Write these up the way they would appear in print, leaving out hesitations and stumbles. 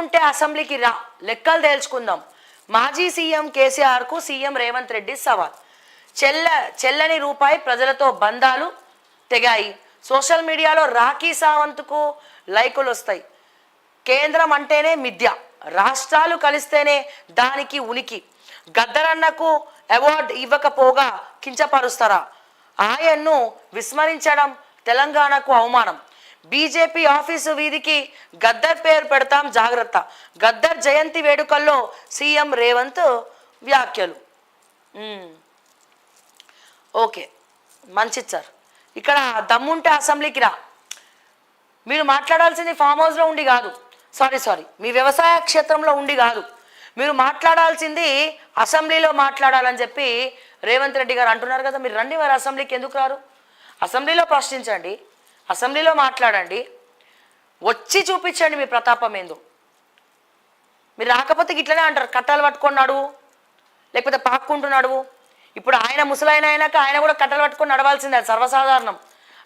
ఉంటే అసెంబ్లీకి రా, లెక్కలు తేల్చుకుందాం. మాజీ సీఎం కేసీఆర్కు సీఎం రేవంత్ రెడ్డి సవాల్. చెల్లని రూపాయి ప్రజలతో బంధాలు తెగాయి. సోషల్ మీడియాలో రాఖీ సావంత్కు లైకులు వస్తాయి. కేంద్రం అంటేనే మిథ్య, రాష్ట్రాలు కలిస్తేనే దానికి ఉనికి. గద్దరన్నకు అవార్డు ఇవ్వకపోగా కించపరుస్తారా? ఆయన్ను విస్మరించడం తెలంగాణకు అవమానం. బీజేపీ ఆఫీసు వీధికి గద్దర్ పేరు పెడతాం జాగ్రత్త. గద్దర్ జయంతి వేడుకల్లో సీఎం రేవంత్ వ్యాఖ్యలు. ఓకే, మంచిది సార్. ఇక్కడ దమ్ముంటే అసెంబ్లీకి రా. మీరు మాట్లాడాల్సింది ఫామ్ హౌస్లో ఉండి కాదు, సారీ మీ వ్యవసాయ క్షేత్రంలో ఉండి కాదు, మీరు మాట్లాడాల్సింది అసెంబ్లీలో మాట్లాడాలని చెప్పి రేవంత్ రెడ్డి గారు అంటున్నారు కదా. మీరు రండి, వారు అసెంబ్లీకి ఎందుకు రారు? అసెంబ్లీలో ప్రశ్నించండి, అసెంబ్లీలో మాట్లాడండి, వచ్చి చూపించండి మీ ప్రతాపం ఏందో. మీరు రాకపోతే ఇట్లనే అంటారు, కట్టాలు పట్టుకొని నడువు, లేకపోతే పాక్కుంటున్నాడు. ఇప్పుడు ఆయన ముసలాయన అయినాక ఆయన కూడా కట్టలు పట్టుకొని నడవాల్సిందే, అది సర్వసాధారణం.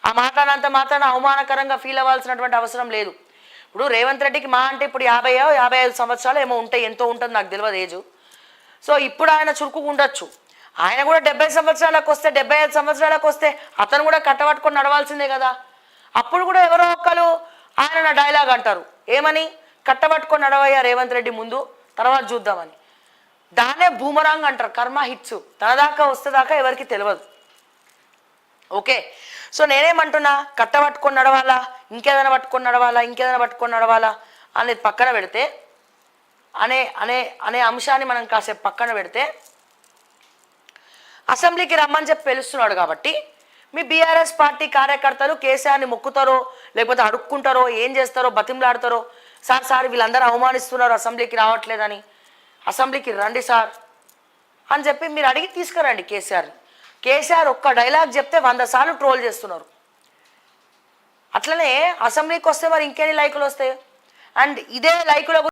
ఆ మాట్లాడినంత మాత్రాన అవమానకరంగా ఫీల్ అవ్వాల్సినటువంటి అవసరం లేదు. ఇప్పుడు రేవంత్ రెడ్డికి మా అంటే ఇప్పుడు 55 సంవత్సరాలు ఏమో ఉంటాయి, ఎంతో ఉంటుంది నాకు తెలియదు ఏజు. సో ఇప్పుడు ఆయన చురుకు ఉండొచ్చు. ఆయన కూడా 70 సంవత్సరాలకు వస్తే, 75 సంవత్సరాలకు వస్తే అతను కూడా కట్టబట్టుకొని నడవాల్సిందే కదా. అప్పుడు కూడా ఎవరో ఒక్కరు ఆయన నా డైలాగ్ అంటారు, ఏమని? కట్టబట్టుకొని నడవయ్యా రేవంత్ రెడ్డి ముందు, తర్వాత చూద్దామని. దాన్నే బూమరాంగ్ అంటారు, కర్మ హిట్స్. తన దాకా వస్తేదాకా ఎవరికి తెలియదు. ఓకే, సో నేనేమంటున్నా, కట్టబట్టుకొని నడవాలా, ఇంకేదైనా పట్టుకొని నడవాలా అనేది పక్కన పెడితే, అనే అంశాన్ని మనం కాసేపు పక్కన పెడితే, అసెంబ్లీకి రమ్మని చెప్పి పిలుస్తున్నాడు కాబట్టి మీ బీఆర్ఎస్ పార్టీ కార్యకర్తలు కేసీఆర్ని మొక్కుతారో, లేకపోతే అడుక్కుంటారో, ఏం చేస్తారో, బతిమలాడతారో, సార్ వీళ్ళందరూ అవమానిస్తున్నారు అసెంబ్లీకి రావట్లేదని, అసెంబ్లీకి రండి సార్ అని చెప్పి మీరు అడిగి తీసుకురండి కేసీఆర్ని. కేసీఆర్ ఒక్క డైలాగ్ చెప్తే 100 సార్లు ట్రోల్ చేస్తున్నారు. అట్లనే అసెంబ్లీకి వస్తే మరి ఇంకెన్ని లైకులు వస్తాయి? అండ్ ఇదే లైకుల